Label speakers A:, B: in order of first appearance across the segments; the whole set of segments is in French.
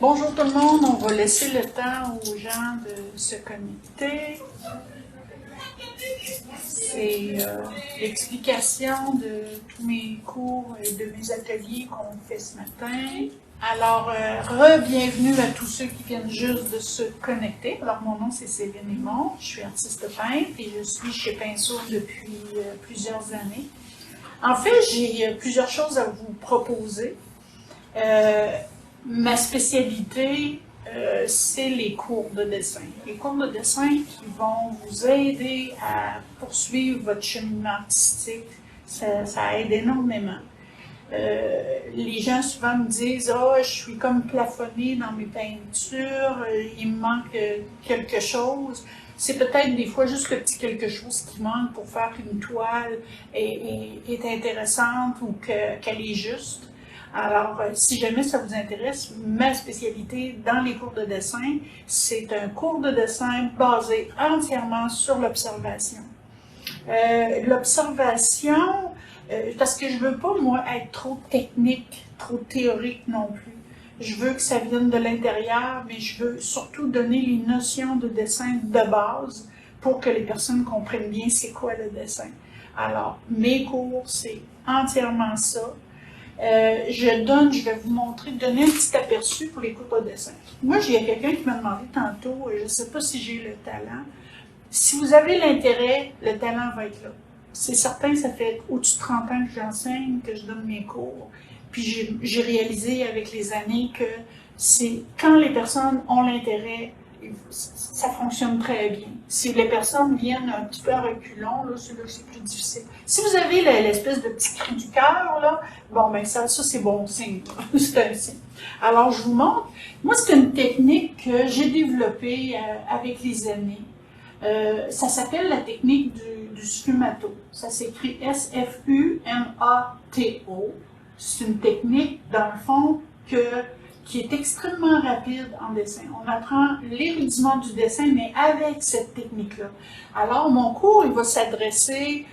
A: Bonjour tout le monde, on va laisser le temps aux gens de se connecter. C'est l'explication de tous mes cours et de mes ateliers qu'on fait ce matin. Alors, re-bienvenue à tous ceux qui viennent juste de se connecter. Alors, mon nom c'est Céline Aymon, je suis artiste peintre et je suis chez Pinceau depuis plusieurs années. En fait, j'ai plusieurs choses à vous proposer. Ma spécialité, c'est les cours de dessin. Les cours de dessin qui vont vous aider à poursuivre votre cheminement artistique, ça aide énormément. Les gens souvent me disent « Ah, je suis comme plafonnée dans mes peintures, il me manque quelque chose ». C'est peut-être des fois juste le petit quelque chose qui manque pour faire qu'une toile est intéressante ou qu'elle est juste. Alors, si jamais ça vous intéresse, ma spécialité dans les cours de dessin, c'est un cours de dessin basé entièrement sur l'observation. L'observation, parce que je veux pas, moi, être trop technique, trop théorique non plus. Je veux que ça vienne de l'intérieur, mais je veux surtout donner les notions de dessin de base pour que les personnes comprennent bien c'est quoi le dessin. Alors, mes cours, c'est entièrement ça. Je vais vous donner un petit aperçu pour les cours de dessin. Moi, il y a quelqu'un qui m'a demandé tantôt, je ne sais pas si j'ai le talent. Si vous avez l'intérêt, le talent va être là. C'est certain que ça fait au-dessus de 30 ans que j'enseigne, que je donne mes cours. Puis j'ai réalisé avec les années que c'est quand les personnes ont l'intérêt, ça fonctionne très bien. Si les personnes viennent un petit peu à reculons, là, c'est plus difficile. Si vous avez l'espèce de petit cri du cœur, là, bon, ben ça c'est bon signe. C'est un signe. Alors, je vous montre. Moi, c'est une technique que j'ai développée avec les années. Ça s'appelle la technique du sfumato. Ça s'écrit S-F-U-M-A-T-O. C'est une technique, dans le fond, qui est extrêmement rapide en dessin. On apprend les rudiments du dessin, mais avec cette technique-là. Alors, mon cours, il va s'adresser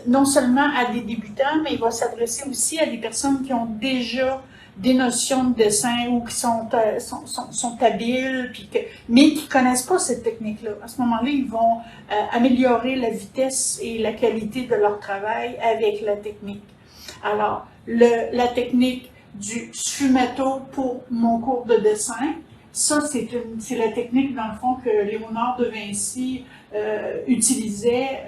A: non seulement à des débutants, mais il va s'adresser aussi à des personnes qui ont déjà des notions de dessin ou qui sont habiles, mais qui ne connaissent pas cette technique-là. À ce moment-là, ils vont améliorer la vitesse et la qualité de leur travail avec la technique. Alors, la technique du sfumato pour mon cours de dessin, ça, c'est la technique, dans le fond, que Léonard de Vinci utilisait.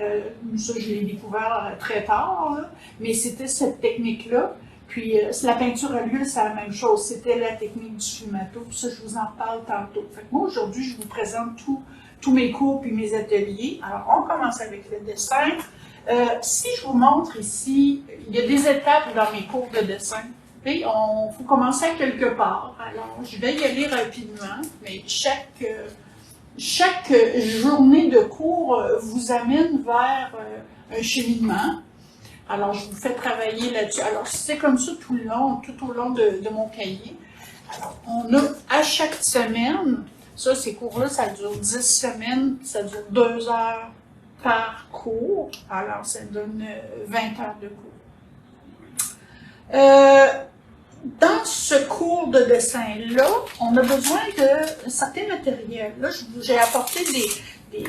A: Ça, je l'ai découvert très tard, là, mais c'était cette technique-là. Puis, la peinture à l'huile, c'est la même chose. C'était la technique du sfumato. Puis ça, je vous en reparle tantôt. Fait que moi, aujourd'hui, je vous présente tous mes cours puis mes ateliers. Alors, on commence avec le dessin. Si je vous montre ici, il y a des étapes dans mes cours de dessin. Il faut commencer à quelque part. Alors, je vais y aller rapidement, mais chaque journée de cours vous amène vers un cheminement. Alors, je vous fais travailler là-dessus. Alors, c'est comme ça tout au long de mon cahier. Alors, on a à chaque semaine, ces cours-là, ça dure 10 semaines, ça dure 2 heures par cours. Alors, ça donne 20 heures de cours. Dans ce cours de dessin-là, on a besoin de certains matériels. Là, j'ai apporté des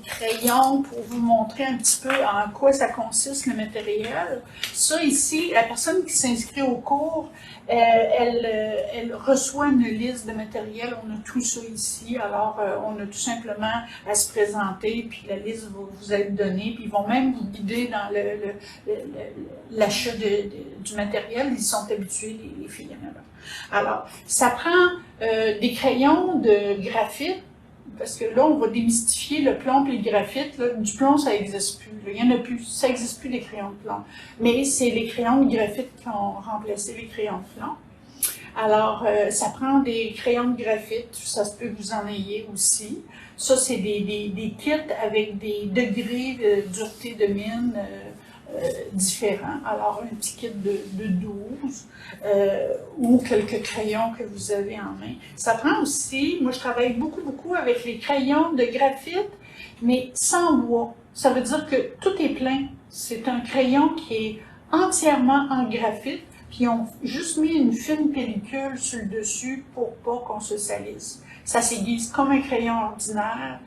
A: crayons pour vous montrer un petit peu en quoi ça consiste le matériel. Ça ici, la personne qui s'inscrit au cours, elle reçoit une liste de matériel. On a tout ça ici. Alors, on a tout simplement à se présenter, puis la liste va vous être donnée, puis ils vont même vous guider dans l'achat du matériel. Ils sont habitués, les filles. Alors, ça prend des crayons de graphite, parce que là, on va démystifier le plomb et le graphite. Là, du plomb, ça n'existe plus. Là. Il n'y en a plus. Ça n'existe plus, les crayons de plomb. Mais c'est les crayons de graphite qui ont remplacé les crayons de plomb. Alors, ça prend des crayons de graphite. Ça se peut que vous en ayez aussi. Ça, c'est des kits avec des degrés de dureté de mine différents. Alors, un petit kit de 12 ou quelques crayons que vous avez en main. Ça prend aussi, moi je travaille beaucoup avec les crayons de graphite, mais sans bois. Ça veut dire que tout est plein. C'est un crayon qui est entièrement en graphite. puis ils ont juste mis une fine pellicule sur le dessus pour pas qu'on se salisse. Ça s'aiguise comme un crayon ordinaire.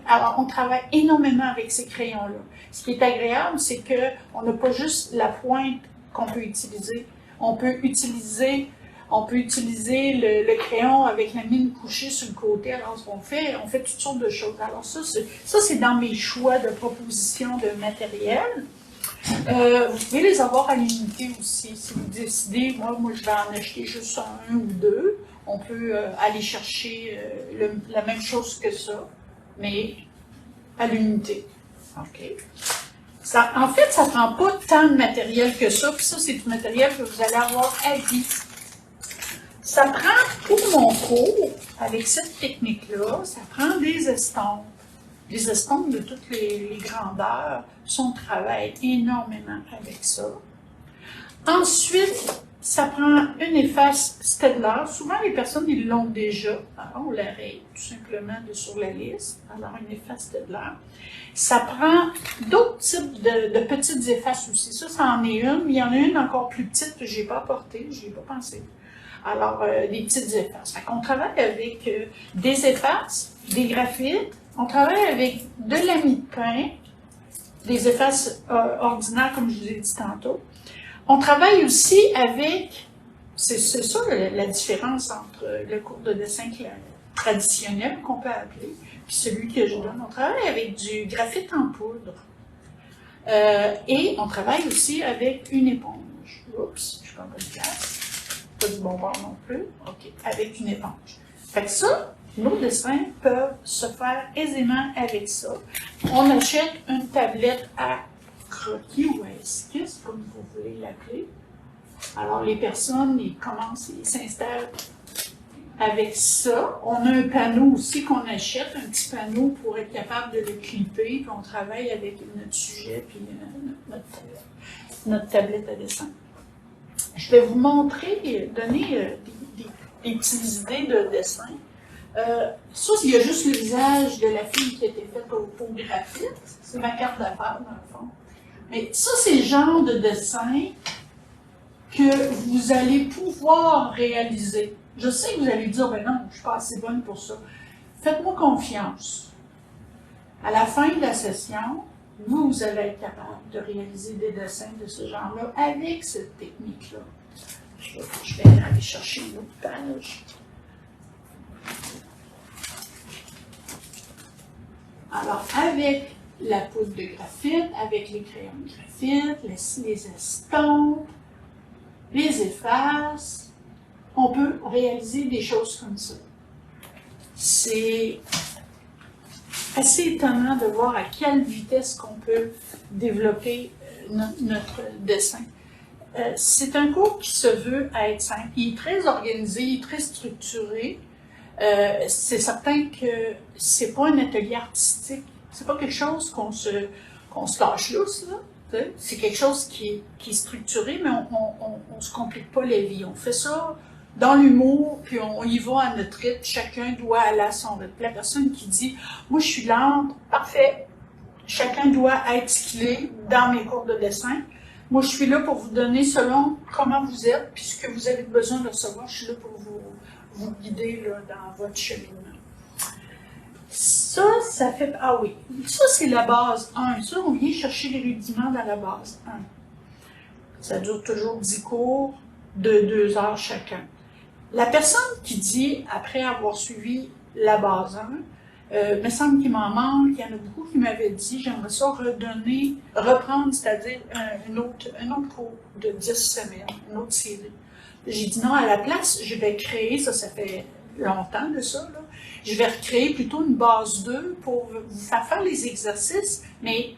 A: Alors, on travaille énormément avec ces crayons-là. Ce qui est agréable, c'est qu'on n'a pas juste la pointe qu'on peut utiliser. On peut utiliser le crayon avec la mine couchée sur le côté. Alors, on fait toutes sortes de choses. Alors, ça c'est dans mes choix de proposition de matériel. Vous pouvez les avoir à l'unité aussi. Si vous décidez, moi, je vais en acheter juste un ou deux. On peut aller chercher la même chose que ça, mais à l'unité. OK. En fait, ça ne prend pas tant de matériel que ça, puis ça, c'est du matériel que vous allez avoir à vie. Ça prend, pour mon cours, avec cette technique-là, ça prend des estampes. Les estampes de toutes les grandeurs, on travaille énormément avec ça. Ensuite, ça prend une efface Staedtler. Souvent, les personnes, ils l'ont déjà. Alors, on l'arrête tout simplement sur la liste. Alors, une efface Staedtler. Ça prend d'autres types de petites effaces aussi. Ça en est une. Il y en a une encore plus petite que je n'ai pas apportée, je n'y ai pas pensé. Alors, des petites effaces. Fait qu'on travaille avec des effaces, des graphites. On travaille avec de la mie de pain, des effaces ordinaires, comme je vous ai dit tantôt. On travaille aussi avec, c'est ça la différence entre le cours de dessin traditionnel qu'on peut appeler, puis celui que je donne. On travaille avec du graphite en poudre. Et on travaille aussi avec une éponge. Oups, je suis pas en bonne place. Pas du bon bord non plus. OK, avec une éponge. Fait que ça, nos dessins peuvent se faire aisément avec ça. On achète une tablette à croquis ou à esquisse, comme vous voulez l'appeler. Alors, les personnes, ils commencent, ils s'installent avec ça. On a un panneau aussi qu'on achète, un petit panneau pour être capable de le clipper, puis on travaille avec notre sujet, puis notre tablette à dessin. Je vais vous montrer, donner des petites idées de dessin. Ça, il y a juste le visage de la fille qui a été faite au graphite. C'est ma carte d'affaires, dans le fond. Mais ça, c'est le genre de dessin que vous allez pouvoir réaliser. Je sais que vous allez dire, ben non, je ne suis pas assez bonne pour ça. Faites-moi confiance. À la fin de la session, vous allez être capable de réaliser des dessins de ce genre-là avec cette technique-là. Je vais aller chercher une autre page. Alors, avec la poudre de graphite, avec les crayons de graphite, les estampes, les effaces, on peut réaliser des choses comme ça. C'est assez étonnant de voir à quelle vitesse qu'on peut développer notre dessin. C'est un cours qui se veut à être simple. Il est très organisé, il est très structuré. C'est certain que c'est pas un atelier artistique. C'est pas quelque chose qu'on se lâche lousse, là. C'est quelque chose qui est structuré, mais on se complique pas la vie. On fait ça dans l'humour, puis on y va à notre rythme. Chacun doit aller à son rythme. La personne qui dit « Moi, je suis lente », parfait. Chacun doit être ce qu'il est dans mes cours de dessin. Moi, je suis là pour vous donner selon comment vous êtes, puis ce que vous avez besoin de recevoir. Je suis là pour vous guider là, dans votre cheminement. Ça fait... Ah oui, ça c'est la base 1. Ça, on vient chercher les rudiments dans la base 1. Ça dure toujours 10 cours de 2 heures chacun. La personne qui dit, après avoir suivi la base 1, me semble qu'il m'en manque, il y en a beaucoup qui m'avaient dit, j'aimerais ça reprendre, c'est-à-dire un autre cours de 10 semaines, une autre série. J'ai dit non, à la place, je vais créer, ça fait longtemps de ça, là, je vais recréer plutôt une base 2 pour vous faire les exercices, mais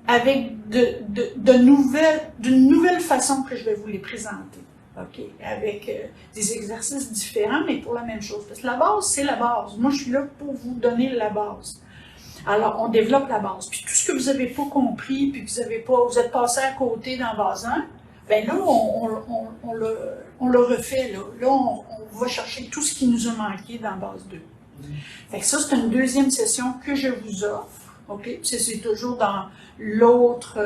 A: avec d'une nouvelle façon que je vais vous les présenter. OK? Avec des exercices différents, mais pour la même chose. Parce que la base, c'est la base. Moi, je suis là pour vous donner la base. Alors, on développe la base. Puis tout ce que vous n'avez pas compris, puis que vous êtes passé à côté dans base 1, bien là, on le refait. Là, on va chercher tout ce qui nous a manqué dans base 2. Fait que ça, c'est une deuxième session que je vous offre. OK? C'est toujours dans l'autre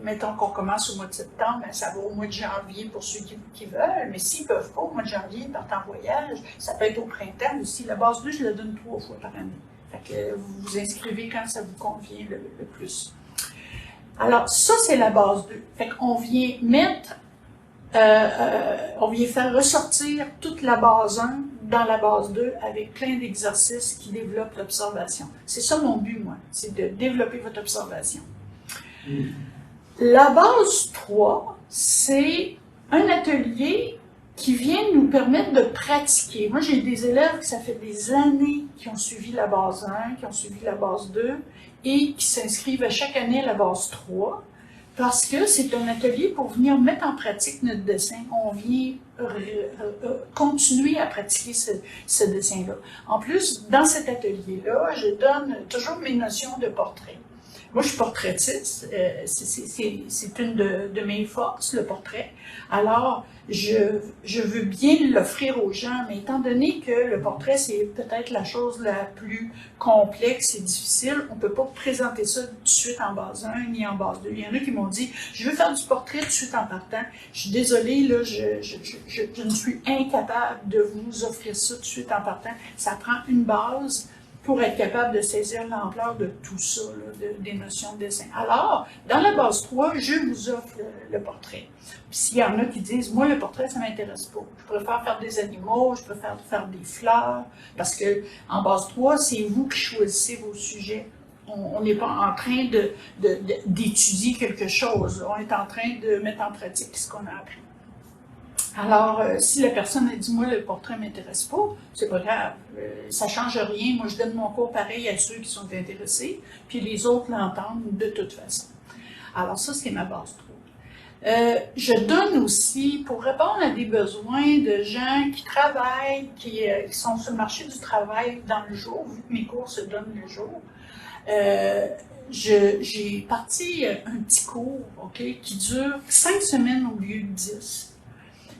A: mettons qu'on commence au mois de septembre, ben, ça va au mois de janvier pour ceux qui veulent, mais s'ils ne peuvent pas au mois de janvier, ils partent en voyage, ça peut être au printemps aussi. La base 2, je la donne 3 fois par année. Fait que vous vous inscrivez quand ça vous convient le plus. Alors, ça, c'est la base 2. Fait qu'on vient mettre, on vient faire ressortir toute la base 1 dans la base 2 avec plein d'exercices qui développent l'observation. C'est ça mon but, moi, c'est de développer votre observation. La base 3, c'est un atelier qui vient nous permettre de pratiquer. Moi, j'ai des élèves qui ça fait des années qui ont suivi la base 1, qui ont suivi la base 2 et qui s'inscrivent à chaque année à la base 3 parce que c'est un atelier pour venir mettre en pratique notre dessin. On vient continuer à pratiquer ce dessin-là. En plus, dans cet atelier-là, je donne toujours mes notions de portrait. Moi, je suis portraitiste, c'est une de mes forces, le portrait. Alors, je veux bien l'offrir aux gens, mais étant donné que le portrait, c'est peut-être la chose la plus complexe et difficile, on ne peut pas présenter ça tout de suite en base 1 ni en base 2. Il y en a qui m'ont dit, je veux faire du portrait tout de suite en partant. Je suis désolée, là, je ne suis incapable de vous offrir ça tout de suite en partant. Ça prend une base pour être capable de saisir l'ampleur de tout ça, là, des notions de dessin. Alors, dans la base 3, je vous offre le portrait. Puis s'il y en a qui disent, moi, le portrait, ça ne m'intéresse pas. Je préfère faire des animaux, je préfère faire des fleurs, parce que en base 3, c'est vous qui choisissez vos sujets. On n'est pas en train d'étudier quelque chose. On est en train de mettre en pratique ce qu'on a appris. Alors, si la personne a dit, moi, le portrait ne m'intéresse pas, c'est pas grave, ça ne change rien. Moi, je donne mon cours pareil à ceux qui sont intéressés, puis les autres l'entendent de toute façon. Alors, ça, c'est ma base 3. Je donne aussi, pour répondre à des besoins de gens qui travaillent, qui sont sur le marché du travail dans le jour, vu que mes cours se donnent le jour, j'ai parti un petit cours, okay, qui dure 5 semaines au lieu de 10.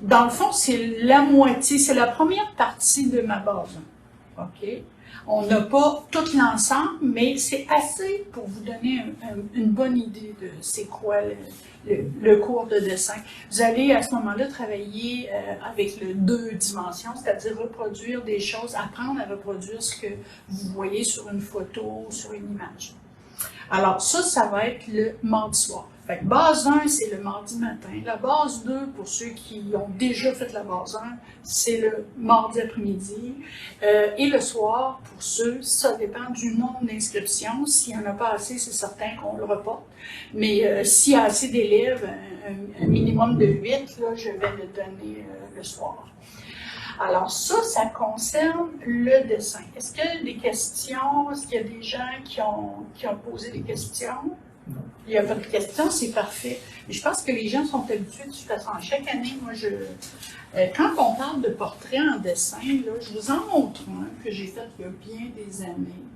A: Dans le fond, c'est la moitié, c'est la première partie de ma base. OK? On n'a pas tout l'ensemble, mais c'est assez pour vous donner une bonne idée de c'est quoi le cours de dessin. Vous allez à ce moment-là travailler avec le 2 dimensions, c'est-à-dire reproduire des choses, apprendre à reproduire ce que vous voyez sur une photo, sur une image. Alors ça va être le mardi soir. Fait que base 1, c'est le mardi matin. La base 2, pour ceux qui ont déjà fait la base 1, c'est le mardi après-midi. Et le soir, pour ceux, ça dépend du nombre d'inscriptions. S'il n'y en a pas assez, c'est certain qu'on le reporte. Mais s'il y a assez d'élèves, un minimum de 8, là, je vais le donner le soir. Alors ça concerne le dessin. Est-ce qu'il y a des questions? Est-ce qu'il y a des gens qui ont posé des questions? Non. Il n'y a pas de questions, c'est parfait. Mais je pense que les gens sont habitués de toute façon. Chaque année, moi, quand on parle de portrait en dessin, là, je vous en montre un que j'ai fait il y a bien des années.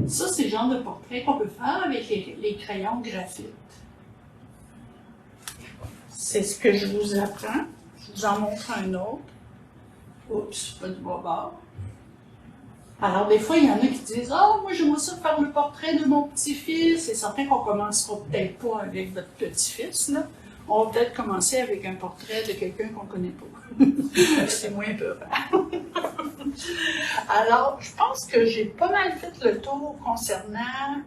A: Ça, c'est le genre de portrait qu'on peut faire avec les crayons graphite. C'est ce que je vous apprends. Je vous en montre un autre. Oups, pas du bobard. Alors, des fois, il y en a qui disent « Ah, moi, j'aimerais ça faire le portrait de mon petit-fils. » C'est certain qu'on ne commencera peut-être pas avec votre petit-fils, là. On va peut-être commencer avec un portrait de quelqu'un qu'on ne connaît pas. C'est moins peur. Alors, je pense que j'ai pas mal fait le tour concernant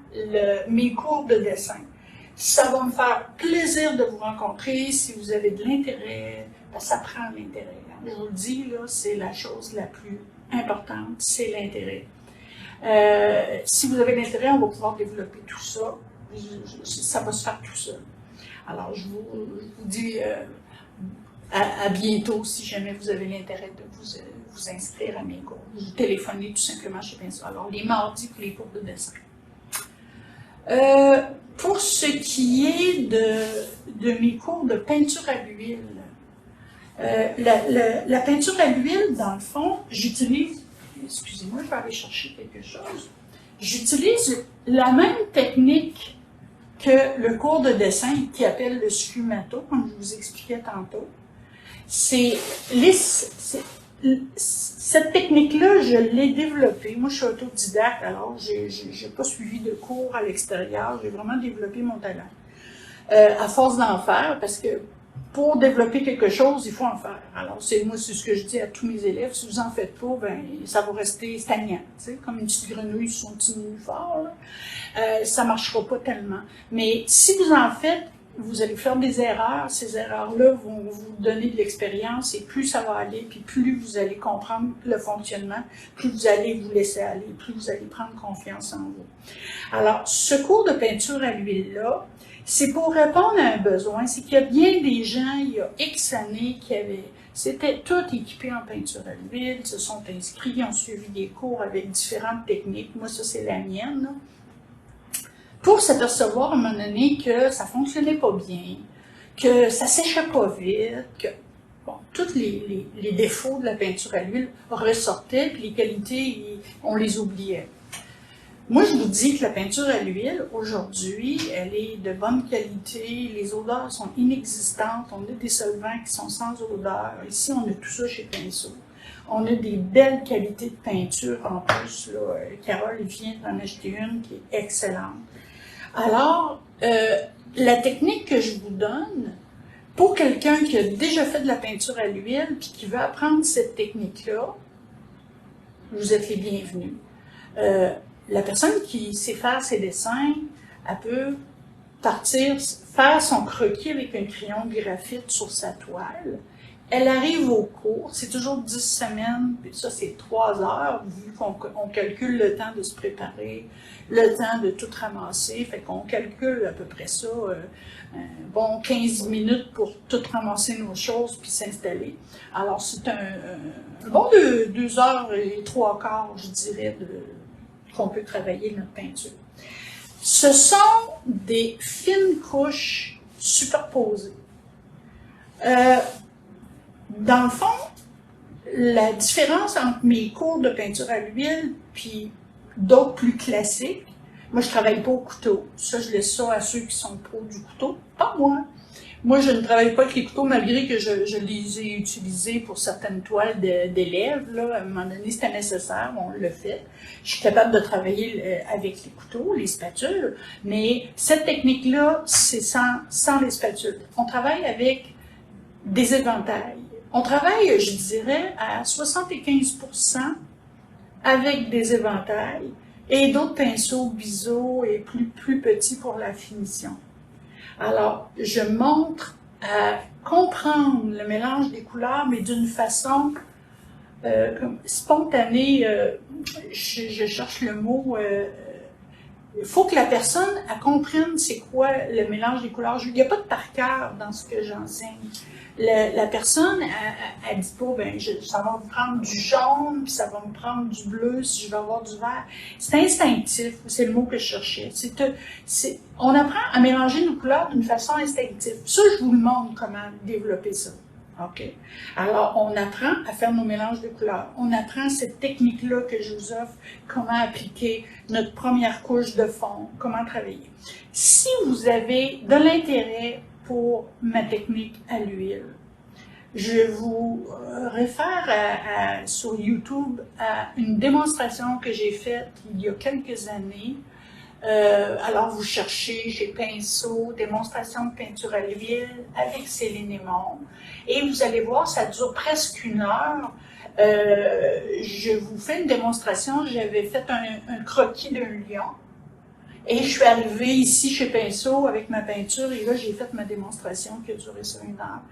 A: mes cours de dessin. Ça va me faire plaisir de vous rencontrer si vous avez de l'intérêt. Ben, ça prend l'intérêt. Je vous le dis, là, c'est la chose la plus importante, c'est l'intérêt. Si vous avez l'intérêt, on va pouvoir développer tout ça. Ça va se faire tout seul. Alors, je vous dis à bientôt si jamais vous avez l'intérêt de vous inscrire à mes cours. Vous téléphonez tout simplement chez Pinceau. Alors, les mardis pour les cours de dessin. Pour ce qui est de mes cours de peinture à l'huile, la peinture à l'huile, dans le fond, j'utilise, excusez-moi, je vais aller chercher quelque chose, j'utilise la même technique que le cours de dessin qui appelle le sfumato, comme je vous expliquais tantôt. Cette technique-là, je l'ai développée. Moi, je suis autodidacte, alors je n'ai pas suivi de cours à l'extérieur. J'ai vraiment développé mon talent. à force d'en faire, parce que pour développer quelque chose, il faut en faire. Alors, c'est ce que je dis à tous mes élèves. Si vous en faites pas, ben, ça va rester stagnant, tu sais, comme une petite grenouille sur son petit nénuphar, là. Ça marchera pas tellement. Mais si vous en faites, vous allez faire des erreurs. Ces erreurs-là vont vous donner de l'expérience et plus ça va aller, puis plus vous allez comprendre le fonctionnement, plus vous allez vous laisser aller, plus vous allez prendre confiance en vous. Alors, ce cours de peinture à l'huile-là, c'est pour répondre à un besoin. C'est qu'il y a bien des gens, il y a X années, c'était tout équipé en peinture à l'huile, se sont inscrits, ont suivi des cours avec différentes techniques. Moi, ça, c'est la mienne, là. Pour s'apercevoir à un moment donné que ça fonctionnait pas bien, que ça séchait pas vite, que bon, tous les défauts de la peinture à l'huile ressortaient, puis les qualités, on les oubliait. Moi, je vous dis que la peinture à l'huile, aujourd'hui, elle est de bonne qualité, les odeurs sont inexistantes, on a des solvants qui sont sans odeur. Ici, on a tout ça chez Pinceau. On a des belles qualités de peinture en plus, là. Carole vient d'en acheter une qui est excellente. Alors, la technique que je vous donne, pour quelqu'un qui a déjà fait de la peinture à l'huile puis qui veut apprendre cette technique-là, vous êtes les bienvenus. La personne qui sait faire ses dessins, elle peut partir, faire son croquis avec un crayon graphite sur sa toile. Elle arrive au cours, c'est toujours 10 semaines, puis ça c'est 3 heures, vu qu'on calcule le temps de se préparer, le temps de tout ramasser, fait qu'on calcule à peu près ça, bon 15 minutes pour tout ramasser nos choses puis s'installer. Alors c'est un bon 2 heures et 3 quarts, je dirais, qu'on peut travailler notre peinture. Ce sont des fines couches superposées. Dans le fond, la différence entre mes cours de peinture à l'huile puis d'autres plus classiques, moi je travaille pas au couteau. Ça, je laisse ça à ceux qui sont pros du couteau, pas moi. Moi, je ne travaille pas avec les couteaux, malgré que je les ai utilisés pour certaines toiles d'élèves. Là, à un moment donné, c'était nécessaire, on le fait. Je suis capable de travailler avec les couteaux, les spatules, mais cette technique-là, c'est sans les spatules. On travaille avec des éventails. On travaille, je dirais, à 75% avec des éventails et d'autres pinceaux biseaux et plus petits pour la finition. Alors, je montre à comprendre le mélange des couleurs, mais d'une façon spontanée. Je cherche le mot. Il faut que la personne elle comprenne c'est quoi le mélange des couleurs. Il n'y a pas de par cœur dans ce que j'enseigne. La personne, elle dit pas, ben, ça va me prendre du jaune, puis ça va me prendre du bleu, si je vais avoir du vert. C'est instinctif, c'est le mot que je cherchais. On apprend à mélanger nos couleurs d'une façon instinctive. Ça, je vous le montre comment développer ça. OK? Alors, on apprend à faire nos mélanges de couleurs. On apprend cette technique-là que je vous offre, comment appliquer notre première couche de fond, comment travailler. Si vous avez de l'intérêt pour ma technique à l'huile, je vous réfère sur YouTube à une démonstration que j'ai faite il y a quelques années. Alors, vous cherchez chez Pinceau, démonstration de peinture à l'huile avec Céline Aymon, et vous allez voir, ça dure presque 1 heure. Je vous fais une démonstration, j'avais fait un croquis d'un lion, et je suis arrivée ici chez Pinceau avec ma peinture, et là, j'ai fait ma démonstration qui a duré sur 1 heure.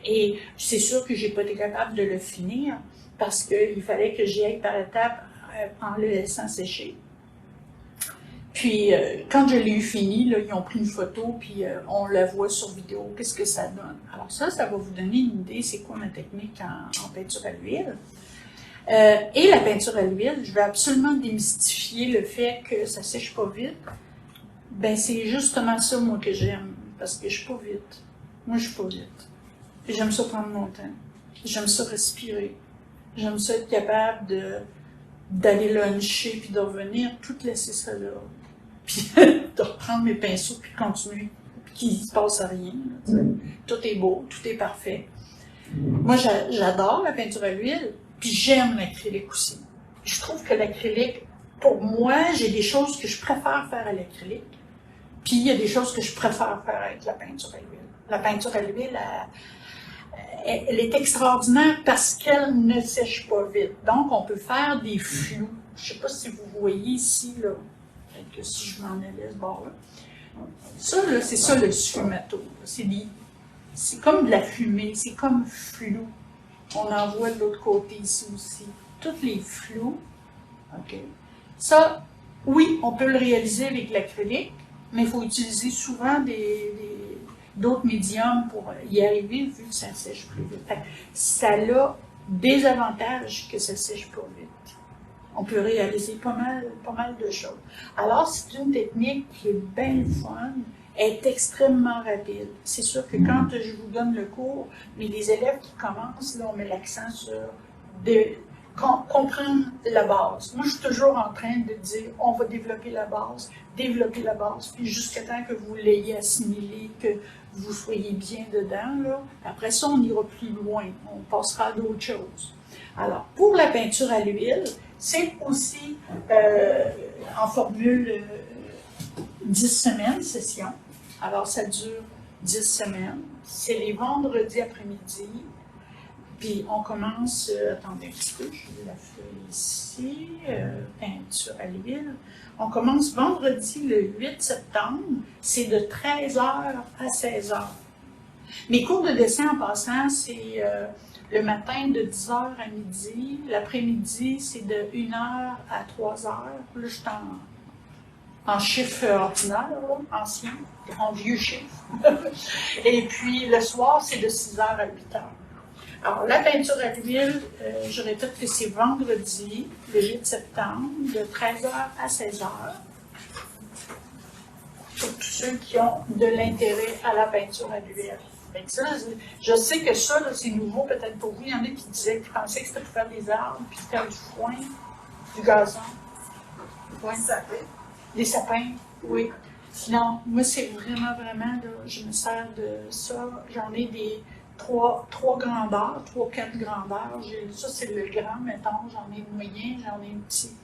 A: Et c'est sûr que j'ai pas été capable de le finir, parce qu'il fallait que j'y aille par étapes en le laissant sécher. Puis, quand je l'ai eu fini, là, ils ont pris une photo, puis on la voit sur vidéo. Qu'est-ce que ça donne? Alors ça va vous donner une idée, c'est quoi ma technique en peinture à l'huile. Et la peinture à l'huile, je vais absolument démystifier le fait que ça sèche pas vite. Ben, c'est justement ça, moi, que j'aime, parce que je suis pas vite. Moi, je suis pas vite. J'aime ça prendre mon temps. J'aime ça respirer. J'aime ça être capable d'aller luncher, puis de revenir, tout laisser ça là. Puis de reprendre mes pinceaux, puis continuer, puis qu'il ne se passe rien. Là, tout est beau, tout est parfait. Moi, j'adore la peinture à l'huile, puis j'aime l'acrylique aussi. Je trouve que l'acrylique, pour moi, j'ai des choses que je préfère faire à l'acrylique, Puis, il y a des choses que je préfère faire avec la peinture à l'huile. La peinture à l'huile, elle est extraordinaire parce qu'elle ne sèche pas vite. Donc, on peut faire des flous. Je ne sais pas si vous voyez ici, là, peut-être que si je m'en allais ce bord-là. Ça, là, c'est ça le sfumato. C'est comme de la fumée, c'est comme flou. On en voit de l'autre côté ici aussi. Tous les flous. OK. Ça, oui, on peut le réaliser avec l'acrylique, mais il faut utiliser souvent d'autres médiums pour y arriver, vu que ça sèche plus vite. Fait que ça a des avantages que ça sèche pas vite. On peut réaliser pas mal de choses. Alors, c'est une technique qui est bien fun, est extrêmement rapide. C'est sûr que quand je vous donne le cours, mais les élèves qui commencent, là, on met l'accent sur comprendre la base. Moi, je suis toujours en train de dire, on va développer la base, puis jusqu'à temps que vous l'ayez assimilé, que vous soyez bien dedans, là. Après ça, on ira plus loin, on passera à d'autres choses. Alors, pour la peinture à l'huile, c'est aussi en formule 10 semaines session. Alors, ça dure 10 semaines. C'est les vendredis après-midi. Puis, on commence, attendez un petit peu, je la fais ici, peinture à l'huile. On commence vendredi le 8 septembre. C'est de 13h à 16h. Mes cours de dessin, en passant, c'est le matin de 10h à midi. L'après-midi, c'est de 1h à 3h. Là, je suis en chiffre ordinaire, là, ancien, en vieux chiffre. Et puis, le soir, c'est de 6h à 8h. Alors, la peinture à l'huile, je répète que c'est vendredi, le 8 septembre, de 13h à 16h. Pour tous ceux qui ont de l'intérêt à la peinture à l'huile. Ça, je sais que ça, c'est nouveau peut-être pour vous. Il y en a qui disaient, qui pensaient que c'était pour faire des arbres, puis faire du foin, du gazon. Ouais. Des sapins, oui. Non, moi, c'est vraiment, là, je me sers de ça. J'en ai des trois grandeurs, 3-4 grandeurs. Ça, c'est le grand, mettons. J'en ai le moyen, j'en ai le petit.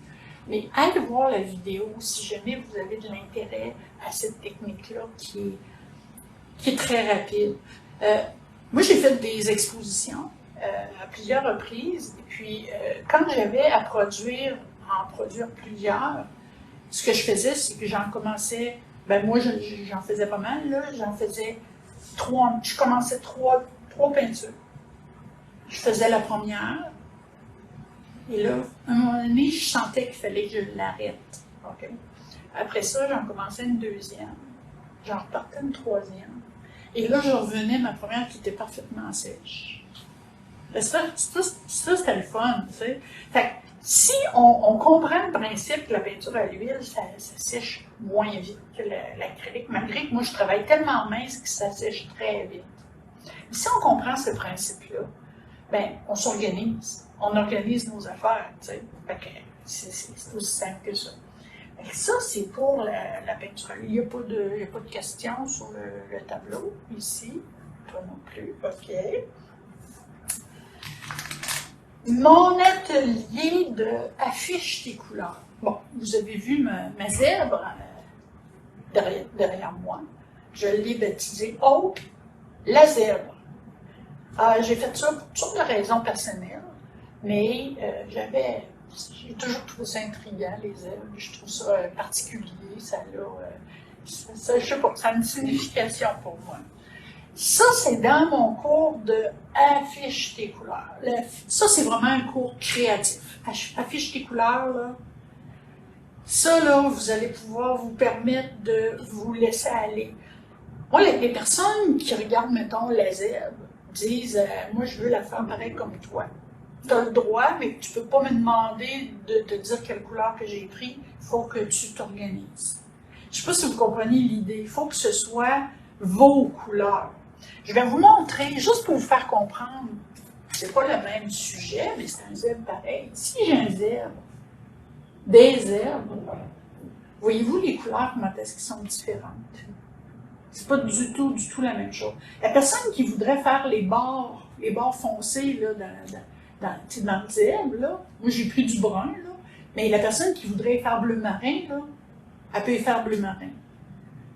A: Mais allez voir la vidéo si jamais vous avez de l'intérêt à cette technique-là qui est très rapide. Moi, j'ai fait des expositions à plusieurs reprises. Et puis, quand j'avais à en produire plusieurs, ce que je faisais, c'est que j'en commençais, moi, j'en faisais pas mal, là. J'en faisais 3, je commençais 3 peintures. Je faisais la première, et là, à un moment donné, je sentais qu'il fallait que je l'arrête. Okay. Après ça, j'en commençais une deuxième, j'en repartais une troisième, et là, je revenais à ma première qui était parfaitement sèche. Ça, c'était le fun, tu sais. Fait que, si on comprend le principe que la peinture à l'huile, ça sèche moins vite que l'acrylique, malgré que moi, je travaille tellement mince que ça sèche très vite. Mais si on comprend ce principe-là, on s'organise. On organise nos affaires, tu sais. Fait que c'est aussi simple que ça. Fait que ça, c'est pour la peinture à l'huile. Il n'y a pas de questions sur le tableau, ici. Toi non plus. OK. Mon atelier de affiche tes couleurs. Bon, vous avez vu ma zèbre derrière moi. Je l'ai baptisée Hope, la zèbre. J'ai fait ça pour toutes sortes de raisons personnelles, mais j'ai toujours trouvé ça intriguant, les zèbres. Je trouve ça particulier, ça je sais pas, ça a une signification pour moi. Ça, c'est dans mon cours de affiche tes couleurs. Ça, c'est vraiment un cours créatif. Affiche tes couleurs, là. Ça, là, vous allez pouvoir vous permettre de vous laisser aller. Moi, les personnes qui regardent, mettons, la zèbre, disent moi, je veux la faire pareil comme toi. Tu as le droit, mais tu ne peux pas me demander de te dire quelle couleur que j'ai pris. Il faut que tu t'organises. Je ne sais pas si vous comprenez l'idée. Il faut que ce soit vos couleurs. Je vais vous montrer, juste pour vous faire comprendre, c'est pas le même sujet, mais c'est un zèbre pareil. Si j'ai un zèbre, des zèbres, voyez-vous les couleurs, comment est-ce qu'elles sont différentes? C'est pas du tout la même chose. La personne qui voudrait faire les bords foncés là, dans le zèbre, là, moi j'ai pris du brun, là, mais la personne qui voudrait faire bleu marin, là, elle peut y faire bleu marin.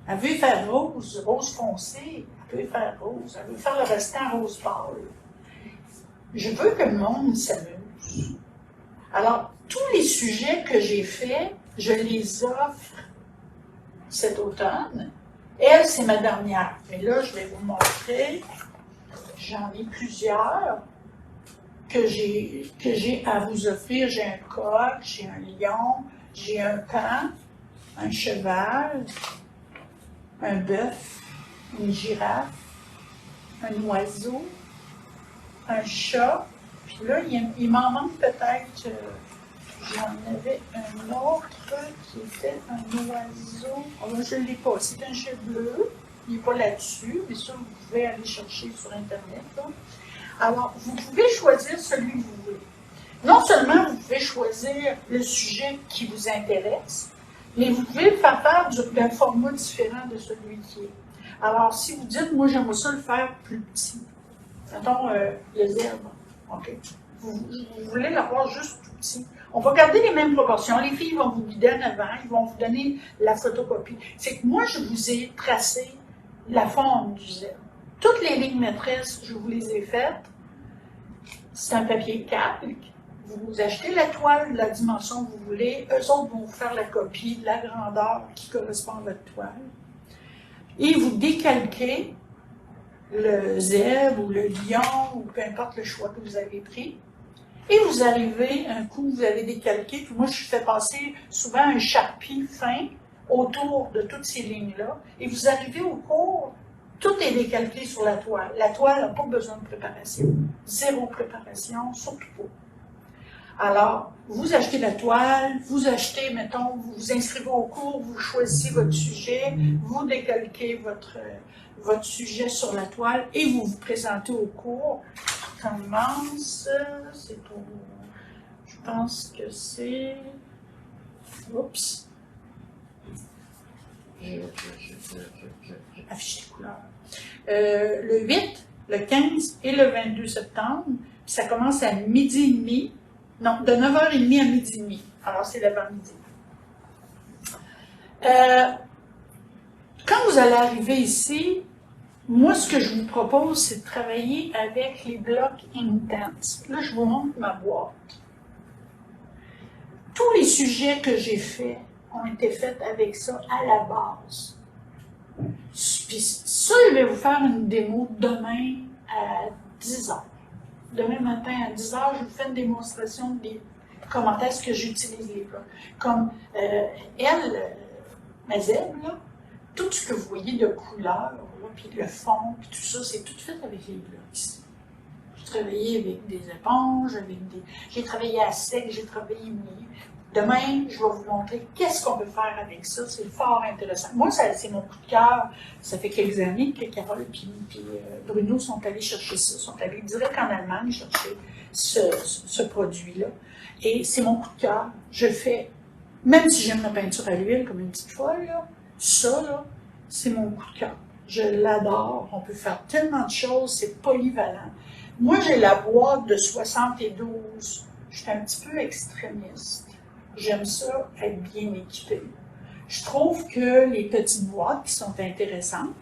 A: Elle veut faire rose, rose foncé, elle veut faire rose, elle veut faire le restant rose pâle. Je veux que le monde s'amuse. Alors, tous les sujets que j'ai faits, je les offre cet automne. Elle, c'est ma dernière. Mais là, je vais vous montrer. J'en ai plusieurs que j'ai à vous offrir. J'ai un coq, j'ai un lion, j'ai un can, un cheval, un bœuf, une girafe, un oiseau, un chat. Puis là, il m'en manque peut-être, j'en avais un autre qui était un oiseau. Oh, là, je ne l'ai pas, c'est un chat bleu. Il n'est pas là-dessus, mais ça, vous pouvez aller chercher sur Internet. Là. Alors, vous pouvez choisir celui que vous voulez. Non seulement vous pouvez choisir le sujet qui vous intéresse, mais vous pouvez le faire d'un format différent de celui qui est. Alors, si vous dites, moi, j'aimerais ça le faire plus petit, mettons le zèbre, OK. Vous voulez l'avoir juste tout petit. On va garder les mêmes proportions. Les filles vont vous guider en avant, ils vont vous donner la photocopie. C'est que moi, je vous ai tracé la forme du zèbre. Toutes les lignes maîtresses, je vous les ai faites. C'est un papier calque. Vous achetez la toile de la dimension que vous voulez. Eux autres vont vous faire la copie de la grandeur qui correspond à votre toile. Et vous décalquez le zèbre ou le lion ou peu importe le choix que vous avez pris. Et vous arrivez, un coup, vous avez décalqué, puis moi, je fais passer souvent un charpie fin autour de toutes ces lignes-là. Et vous arrivez au cours, tout est décalqué sur la toile. La toile n'a pas besoin de préparation. Zéro préparation, surtout pas. Alors, vous achetez la toile, vous achetez, mettons, vous vous inscrivez au cours, vous choisissez votre sujet, vous décalquez votre sujet sur la toile et vous vous présentez au cours. On commence, c'est pour, je pense que c'est, oups, j'ai affiché les couleurs. Le 8, le 15 et le 22 septembre, puis ça commence à 12h30. Non, de 9h30 à 12h30. Alors, c'est l'avant-midi. Quand vous allez arriver ici, moi, ce que je vous propose, c'est de travailler avec les blocs Inktense. Là, je vous montre ma boîte. Tous les sujets que j'ai faits ont été faits avec ça à la base. Puis ça, je vais vous faire une démo demain à 10h. Demain matin à 10h, je vous fais une démonstration de comment est-ce que j'utilise les blocs. Comme ma zèbre, là, tout ce que vous voyez de couleurs, puis le fond, puis tout ça, c'est tout fait avec les blocs ici. J'ai travaillé avec des éponges, j'ai travaillé à sec, j'ai travaillé mouillé. Demain, je vais vous montrer qu'est-ce qu'on peut faire avec ça. C'est fort intéressant. Moi, c'est mon coup de cœur. Ça fait quelques années que Carole et Bruno sont allés chercher ça, sont allés direct en Allemagne chercher ce produit-là. Et c'est mon coup de cœur. Je le fais, même si j'aime la peinture à l'huile comme une petite folle, là, ça, là, c'est mon coup de cœur. Je l'adore. On peut faire tellement de choses. C'est polyvalent. Moi, j'ai la boîte de 72. Je suis un petit peu extrémiste. J'aime ça, être bien équipé. Je trouve que les petites boîtes qui sont intéressantes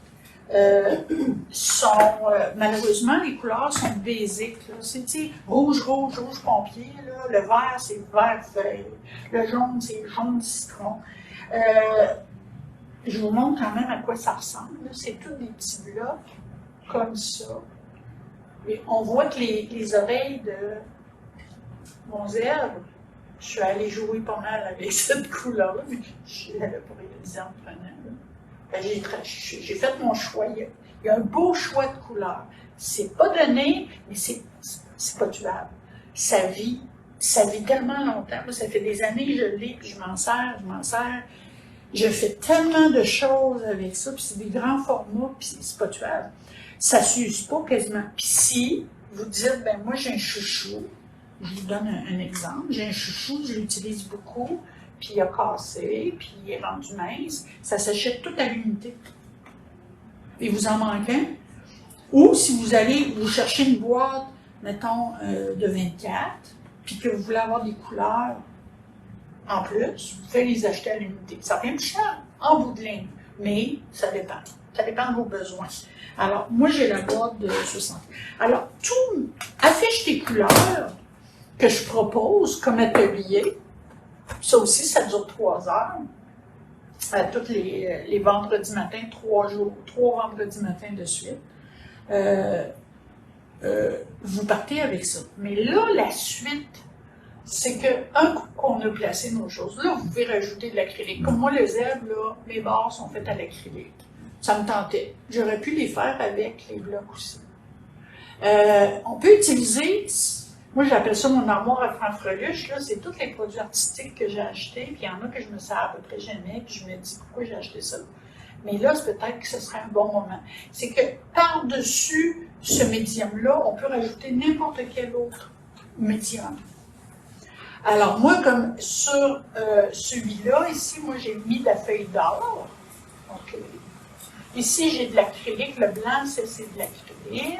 A: malheureusement, les couleurs sont basiques. C'est rouge, rouge, rouge pompier. Là. Le vert, c'est vert feuille. Le jaune, c'est jaune citron. Je vous montre quand même à quoi ça ressemble. C'est tous des petits blocs comme ça. Et on voit que les oreilles de mon zèbre, je suis allée jouer pas mal avec cette couleur-là, mais je l'avais pas réalisé en prenant. J'ai fait mon choix. Il y a un beau choix de couleurs. C'est pas donné, mais c'est pas tuable. Ça vit tellement longtemps. Moi, ça fait des années que je l'ai, puis je m'en sers. Je fais tellement de choses avec ça, puis c'est des grands formats, puis c'est pas tuable. Ça s'use pas quasiment. Puis si vous dites, ben moi j'ai un chouchou, je vous donne un exemple. J'ai un chouchou, je l'utilise beaucoup, puis il a cassé, puis il est rendu mince. Ça s'achète tout à l'unité. Et vous en manquez un. Ou si vous cherchez une boîte, mettons, de 24, puis que vous voulez avoir des couleurs en plus, vous pouvez les acheter à l'unité. Ça vient plus cher, en bout de ligne. mais ça dépend. Ça dépend de vos besoins. Alors, moi, j'ai la boîte de 60. Alors, tout, affiche tes couleurs que je propose comme atelier. Ça aussi, ça dure 3 heures. Tous les vendredis matins, 3 vendredis matins de suite. Vous partez avec ça. Mais là, la suite, c'est qu'un coup qu'on a placé nos choses, là, vous pouvez rajouter de l'acrylique. Comme moi, le zèbre, là, mes barres sont faites à l'acrylique. Ça me tentait. J'aurais pu les faire avec les blocs aussi. On peut utiliser, moi j'appelle ça mon armoire à franc-freluche, là, c'est tous les produits artistiques que j'ai achetés, puis il y en a que je me sers à peu près jamais, puis je me dis pourquoi j'ai acheté ça. Mais là, c'est peut-être que ce serait un bon moment. C'est que par-dessus ce médium-là, on peut rajouter n'importe quel autre médium. Alors moi, comme sur celui-là, ici, moi j'ai mis de la feuille d'or. Donc, ici, j'ai de l'acrylique. Le blanc, c'est de l'acrylique.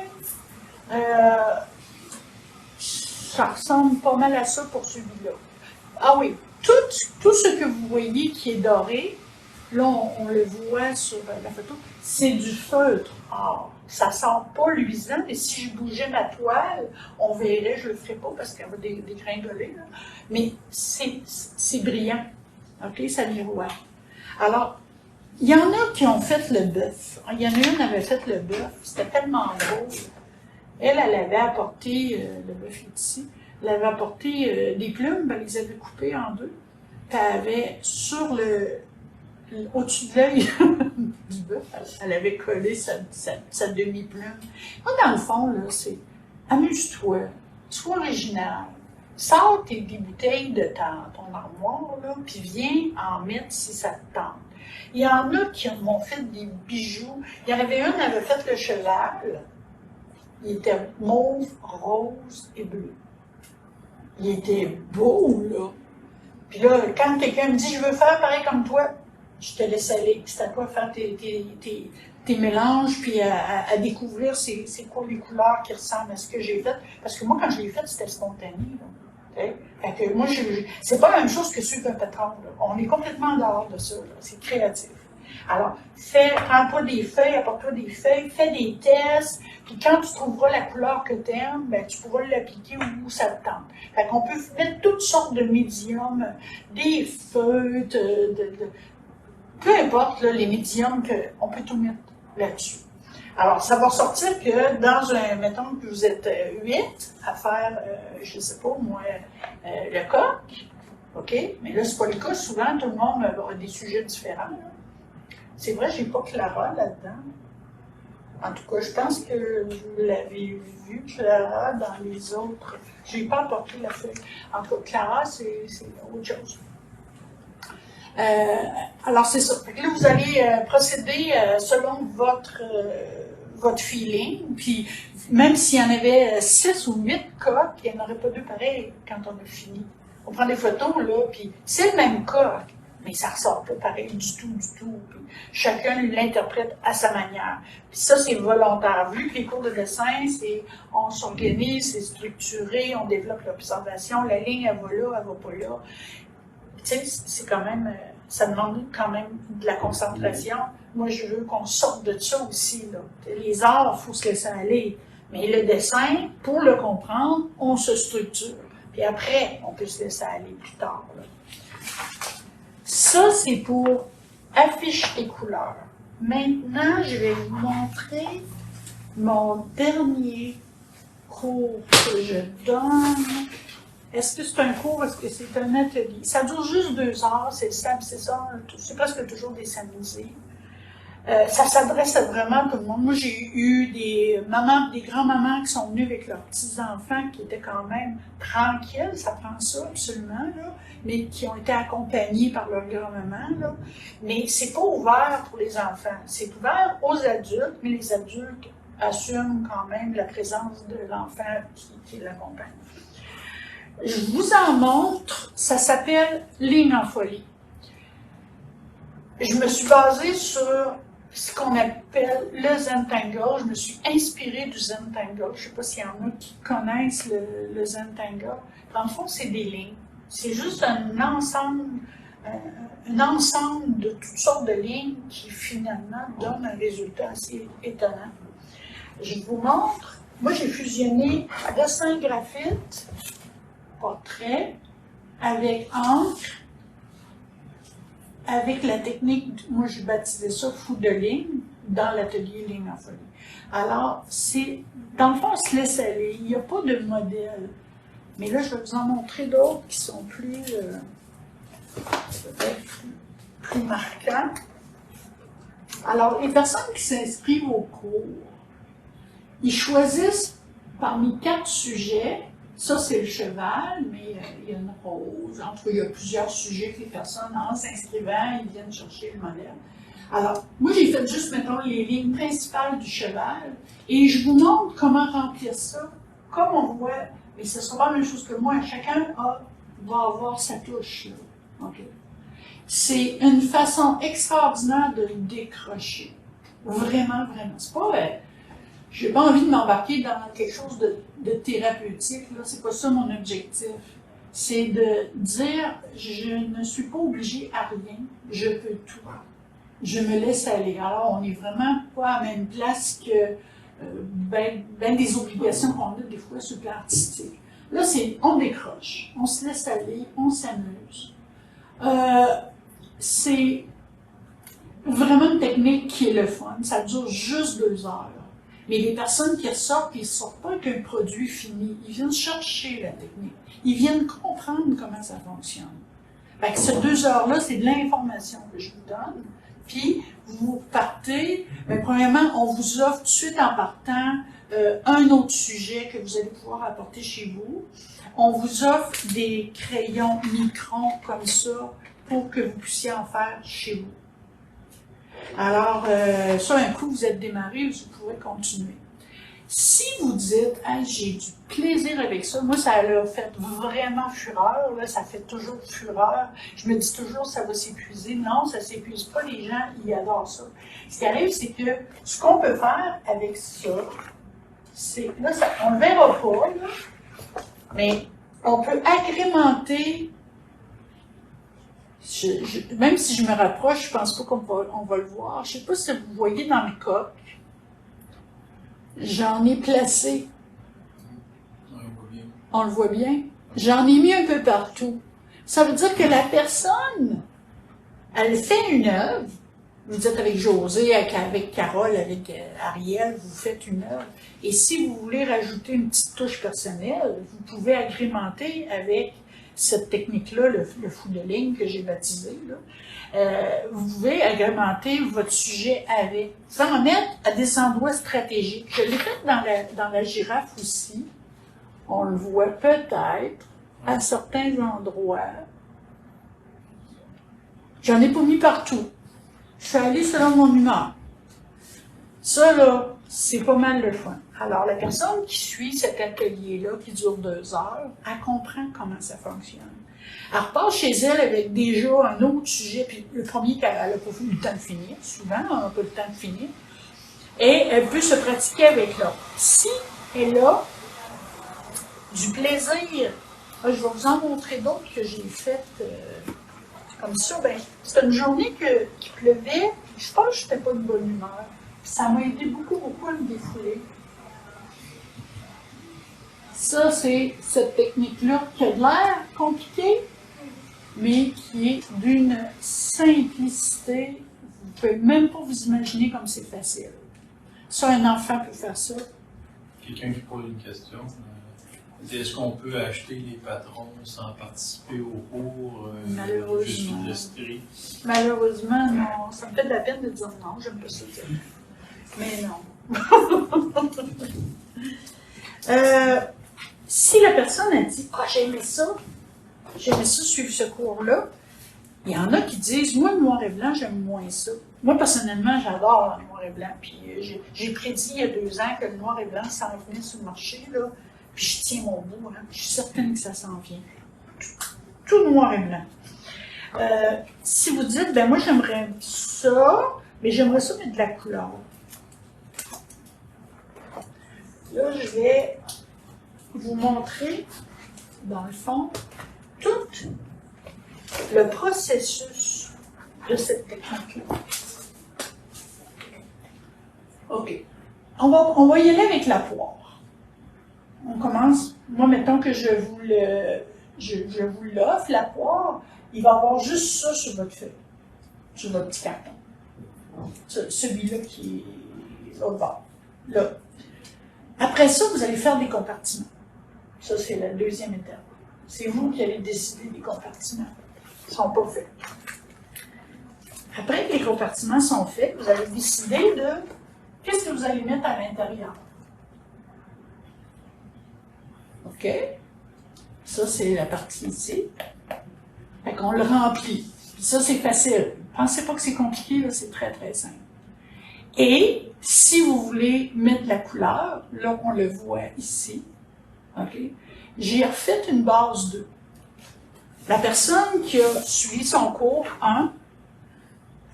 A: Ça ressemble pas mal à ça pour celui-là. Ah oui, tout ce que vous voyez qui est doré, là, on le voit sur la photo, c'est du feutre or. Ça sent pas luisant, mais si je bougeais ma toile, on verrait, je le ferais pas parce qu'il y a des gringolés, là. Mais c'est brillant. OK, ça miroite. Alors, il y en a qui ont fait le bœuf. Il y en a une qui avait fait le bœuf. C'était tellement drôle. Elle avait apporté, le bœuf est ici, elle avait apporté des plumes, elle les avait coupées en deux. Puis elle avait sur au-dessus de l'œil du bœuf, elle avait collé sa demi-plume. Moi, dans le fond, là, c'est amuse-toi, sois original. Sors des bouteilles de ton armoire, là, puis viens en mettre si ça te tente. Il y en a qui m'ont fait des bijoux. Il y en avait une, elle avait fait le cheval. Il était mauve, rose et bleu. Il était beau, là. Puis là, quand quelqu'un me dit « Je veux faire pareil comme toi », je te laisse aller. C'est à toi de faire tes mélanges, puis à découvrir c'est quoi les couleurs qui ressemblent à ce que j'ai fait. Parce que moi, quand je l'ai fait, c'était spontané, là. Fait que moi, c'est pas la même chose que suivre un patron. Là. On est complètement en dehors de ça. C'est créatif. Alors, prends-toi des feuilles, apporte-toi des feuilles, fais des tests, puis quand tu trouveras la couleur que tu aimes, ben, tu pourras l'appliquer où ça te tente. Fait qu'on peut mettre toutes sortes de médiums, des feutres, peu importe là, les médiums, on peut tout mettre là-dessus. Alors, ça va ressortir que dans mettons que vous êtes 8 à faire, je ne sais pas moi, le coq, OK? Mais là, c'est pas le cas. Souvent, tout le monde a des sujets différents. Là. C'est vrai, j'ai pas Clara là-dedans. En tout cas, je pense que vous l'avez vu, Clara, dans les autres. Je n'ai pas apporté la feuille. En tout cas, Clara, c'est autre chose. Alors, c'est ça. Là, vous allez procéder selon votre feeling. Puis, même s'il y en avait 6 ou 8 coques, il n'y en aurait pas 2 pareils quand on a fini. On prend des photos, là, puis c'est le même coq, mais ça ne ressort pas pareil du tout. Puis, chacun l'interprète à sa manière. Puis ça, c'est volontaire. Vu que les cours de dessin, on s'organise, c'est structuré, on développe l'observation, la ligne, elle va là, elle va pas là. Tu sais, c'est quand même, ça demande quand même de la concentration. Moi, je veux qu'on sorte de ça aussi, là. Les arts, il faut se laisser aller. Mais le dessin, pour le comprendre, on se structure. Puis après, on peut se laisser aller plus tard, là. Ça, c'est pour afficher les couleurs. Maintenant, je vais vous montrer mon dernier cours que je donne. Est-ce que c'est un cours? Est-ce que c'est un atelier? Ça dure juste 2 heures, c'est presque toujours des samedis. Ça s'adresse vraiment à tout le monde. Moi, j'ai eu des grands-mamans qui sont venues avec leurs petits-enfants qui étaient quand même tranquilles, ça prend ça absolument, là, mais qui ont été accompagnés par leur grand-maman, là. Mais c'est pas ouvert pour les enfants. C'est ouvert aux adultes, mais les adultes assument quand même la présence de l'enfant qui l'accompagne. Je vous en montre, ça s'appelle « Ligne en folie ». Je me suis basée sur ce qu'on appelle le Zentangle. Je me suis inspirée du Zentangle. Je ne sais pas s'il y en a qui connaissent le Zentangle. Dans le fond, c'est des lignes. C'est juste un ensemble un ensemble de toutes sortes de lignes qui finalement donnent un résultat assez étonnant. Je vous montre. Moi, j'ai fusionné dessin graphite, portrait, avec encre, avec la technique, moi je baptisais ça fou de ligne, dans l'atelier Ligne en folie. Alors, dans le fond, on se laisse aller, il n'y a pas de modèle. Mais là, je vais vous en montrer d'autres qui sont plus marquants. Alors, les personnes qui s'inscrivent au cours, ils choisissent parmi 4 sujets. Ça, c'est le cheval, mais il y a une rose. En tout cas, il y a plusieurs sujets que les personnes, en s'inscrivant, ils viennent chercher le modèle. Alors, moi, j'ai fait juste, mettons, les lignes principales du cheval et je vous montre comment remplir ça. Comme on voit, mais ce ne sera pas la même chose que moi, chacun va avoir sa touche. Là. Okay. C'est une façon extraordinaire de décrocher. Vraiment, vraiment. C'est pas... j'ai pas envie de m'embarquer dans quelque chose de thérapeutique, là. C'est pas ça mon objectif. C'est de dire, je ne suis pas obligée à rien, je peux tout. Je me laisse aller. Alors, on n'est vraiment pas à la même place que ben des obligations qu'on a des fois sur le plan artistique. Là, on décroche, on se laisse aller, on s'amuse. C'est vraiment une technique qui est le fun. Ça dure juste 2 heures. Mais les personnes qui ressortent, ils ne sortent pas avec un produit fini. Ils viennent chercher la technique. Ils viennent comprendre comment ça fonctionne. Fait que ces 2 heures-là, c'est de l'information que je vous donne. Puis, vous partez, mais premièrement, on vous offre tout de suite en partant un autre sujet que vous allez pouvoir apporter chez vous. On vous offre des crayons microns comme ça pour que vous puissiez en faire chez vous. Alors, sur un coup, vous êtes démarré, vous pourrez continuer. Si vous dites, hey, j'ai du plaisir avec ça, moi, ça a fait vraiment fureur, là, ça fait toujours fureur. Je me dis toujours, ça va s'épuiser. Non, ça ne s'épuise pas, les gens, ils adorent ça. Ce qui arrive, c'est que ce qu'on peut faire avec ça, c'est, là, on ne le verra pas, là, mais on peut agrémenter. Même si je me rapproche, je ne pense pas qu'on va le voir. Je ne sais pas si vous voyez dans le coq. J'en ai placé. On le voit bien. J'en ai mis un peu partout. Ça veut dire que la personne, elle fait une œuvre. Vous êtes avec José, avec Carole, avec Ariel, vous faites une œuvre. Et si vous voulez rajouter une petite touche personnelle, vous pouvez agrémenter avec cette technique-là, le fou de ligne que j'ai baptisé, là. Vous pouvez agrémenter votre sujet avec. Vous pouvez en mettre à des endroits stratégiques. Je l'ai fait dans la girafe aussi. On le voit peut-être à certains endroits. J'en ai pas mis partout. Je suis allée selon mon humeur. Ça, là, c'est pas mal le fun. Alors, la personne qui suit cet atelier-là, qui dure 2 heures, elle comprend comment ça fonctionne. Elle repart chez elle avec déjà un autre sujet, puis le premier qu'elle n'a pas eu le temps de finir, souvent, on n'a pas le temps de finir, et elle peut se pratiquer avec l'autre. Si elle a du plaisir, je vais vous en montrer d'autres que j'ai faites comme ça, ben, c'était une journée qui pleuvait, je pense que je n'étais pas de bonne humeur. Ça m'a aidé beaucoup, beaucoup à me défouler. Ça, c'est cette technique-là qui a de l'air compliquée, mais qui est d'une simplicité. Vous ne pouvez même pas vous imaginer comme c'est facile. Ça, un enfant peut faire ça.
B: Quelqu'un qui pose une question. Est-ce qu'on peut acheter les patrons sans participer au cours?
A: Malheureusement.
B: Malheureusement,
A: non. Ça me fait de la peine de dire non, j'aime pas ça dire. Mais non. Si la personne a dit « Ah, j'aimais ça suivre ce cours-là », il y en a qui disent « Moi, le noir et blanc, j'aime moins ça. » Moi, personnellement, j'adore le noir et blanc. Puis j'ai prédit il y a 2 ans que le noir et blanc s'en venait sur le marché, là. Puis je tiens mon bout, hein. Je suis certaine que ça s'en vient. Tout noir et blanc. Si vous dites, ben moi j'aimerais ça, mais j'aimerais ça mettre de la couleur. Là, je vais vous montrer, dans le fond, toute le processus de cette technique-là. OK. On va y aller avec la poire. On commence. Moi, mettons que je vous l'offre, la poire, il va y avoir juste ça sur votre feuille, sur votre petit carton. Celui-là qui est l'autre bord. Là. Après ça, vous allez faire des compartiments. Ça, c'est la deuxième étape. C'est vous qui allez décider des compartiments. Ils ne sont pas faits. Après que les compartiments sont faits, vous allez décider de qu'est-ce que vous allez mettre à l'intérieur. OK? Ça, c'est la partie ici. Fait qu'on le remplit. Ça, c'est facile. Pensez pas que c'est compliqué, là, c'est très, très simple. Et si vous voulez mettre la couleur, là, on le voit ici. OK? J'ai refait une base 2. La personne qui a suivi son cours 1,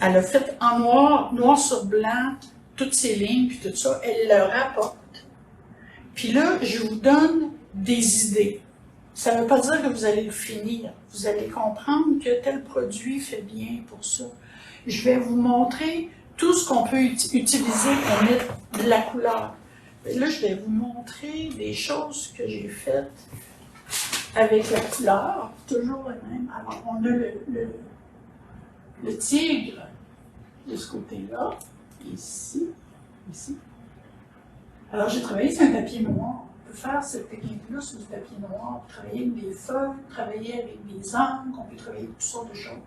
A: elle a fait en noir sur blanc, toutes ces lignes, puis tout ça, elle le rapporte. Puis là, je vous donne des idées. Ça ne veut pas dire que vous allez le finir. Vous allez comprendre que tel produit fait bien pour ça. Je vais vous montrer tout ce qu'on peut utiliser pour mettre de la couleur. Et là, je vais vous montrer des choses que j'ai faites avec la couleur, toujours la même. Alors, on a le tigre de ce côté-là, ici. Alors, j'ai travaillé sur un papier noir. On peut faire cette technique-là sur du papier noir, travailler avec des feuilles, travailler avec des encres, on peut travailler avec toutes sortes de choses.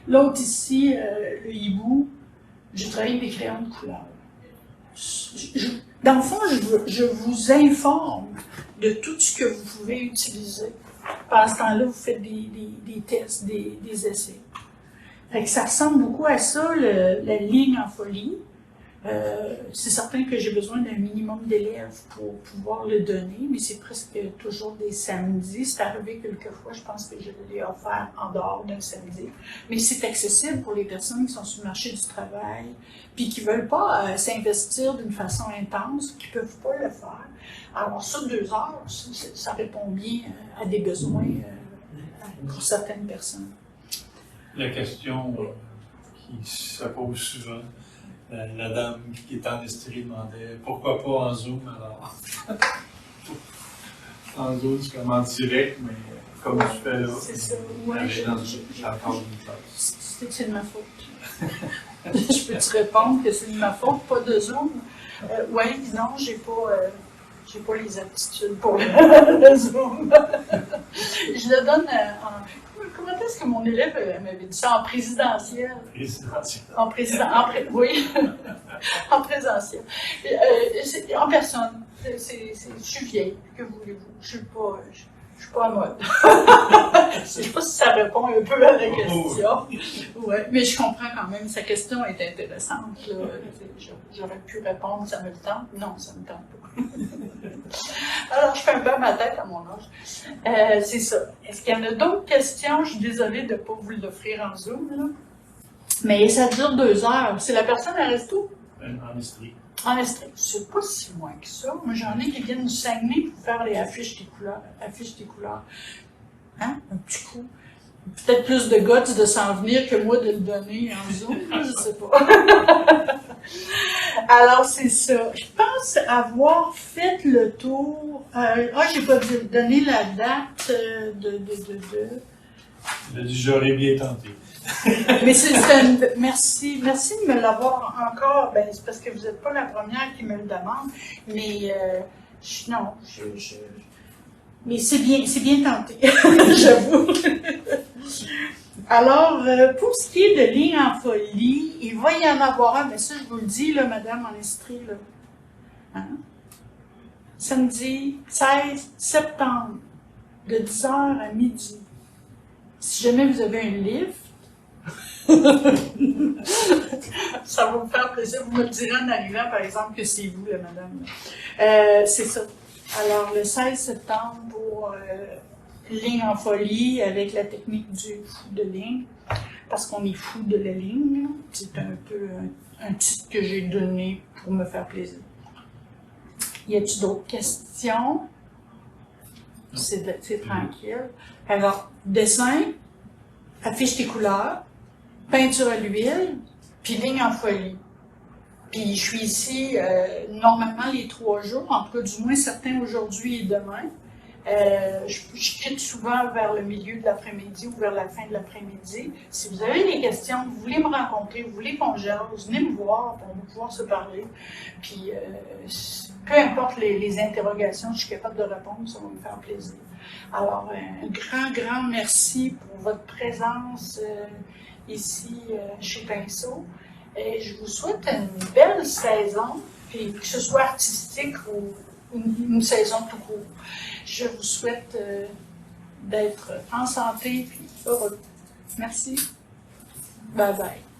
A: L'autre ici, le hibou, j'ai travaillé avec des crayons de couleur. Dans le fond, je vous informe de tout ce que vous pouvez utiliser. Pendant ce temps-là, vous faites des tests, des essais. Fait que ça ressemble beaucoup à ça, la ligne en folie. C'est certain que j'ai besoin d'un minimum d'élèves pour pouvoir le donner, mais c'est presque toujours des samedis. C'est arrivé quelquefois, je pense que je l'ai offert en dehors d'un samedi. Mais c'est accessible pour les personnes qui sont sur le marché du travail, puis qui ne veulent pas s'investir d'une façon intense, qui ne peuvent pas le faire. Alors ça, 2 heures, ça répond bien à des besoins pour certaines personnes.
B: La question qui se pose souvent, la dame qui est en Estrie demandait pourquoi pas en Zoom alors. En Zoom, c'est comme en direct, mais comme tu fais là.
A: C'est ça, ouais.
B: J'ai encore une classe.
A: C'est de ma faute. Je peux te répondre que c'est de ma faute, pas de Zoom. Oui, non, j'ai pas les aptitudes pour le Zoom. Je le donne comment est-ce que mon élève m'avait dit ça? En présidentiel. Oui, en présentiel. En personne. Je suis vieille, que voulez-vous? Je suis pas à mode. Je sais pas si ça répond un peu à la question. Ouais, mais je comprends quand même, sa question est intéressante. Là. J'aurais pu répondre, ça me tente. Non, ça me tente pas. Alors, je fais un peu à ma tête à mon âge. C'est ça. Est-ce qu'il y en a d'autres questions? Je suis désolée de ne pas vous l'offrir en Zoom. Là. Mais ça dure 2 heures. C'est la personne à resto?
B: En Estrie.
A: En Estrie, c'est pas si loin que ça. Moi, j'en ai qui viennent du Saguenay pour faire les affiches des couleurs. Hein? Un petit coup. Peut-être plus de guts de s'en venir que moi de le donner en Zoom, je sais pas. Alors, c'est ça. Je pense avoir fait le tour. J'ai pas donné la date
B: Il a dit j'aurais bien tenté.
A: Mais merci de me l'avoir encore. Ben, c'est parce que vous n'êtes pas la première qui me le demande. Mais mais c'est bien tenté, j'avoue. Alors, pour ce qui est de ligne en folie, il va y en avoir un, mais ça je vous le dis, là, madame en Estrie, là. Hein? Samedi 16 septembre, de 10h à midi. Si jamais vous avez un livre, ça va vous faire plaisir. Vous me le direz en arrivant, par exemple, que c'est vous, la madame. C'est ça. Alors, le 16 septembre pour ligne en folie avec la technique du fou de ligne, parce qu'on est fou de la ligne. C'est un peu un titre que j'ai donné pour me faire plaisir. Y a-t-il d'autres questions? C'est tranquille. Alors, dessin, affiche tes couleurs, peinture à l'huile, puis ligne en folie. Puis je suis ici normalement les 3 jours, en tout cas du moins certains aujourd'hui et demain. Je quitte souvent vers le milieu de l'après-midi ou vers la fin de l'après-midi. Si vous avez des questions, vous voulez me rencontrer, vous voulez qu'on jase, venez me voir, on va pouvoir se parler. Puis peu importe les interrogations, je suis capable de répondre, ça va me faire plaisir. Alors, un grand merci pour votre présence ici chez Pinceau. Et je vous souhaite une belle saison, puis que ce soit artistique ou une saison tout court. Je vous souhaite d'être en santé et heureux. Merci. Bye bye.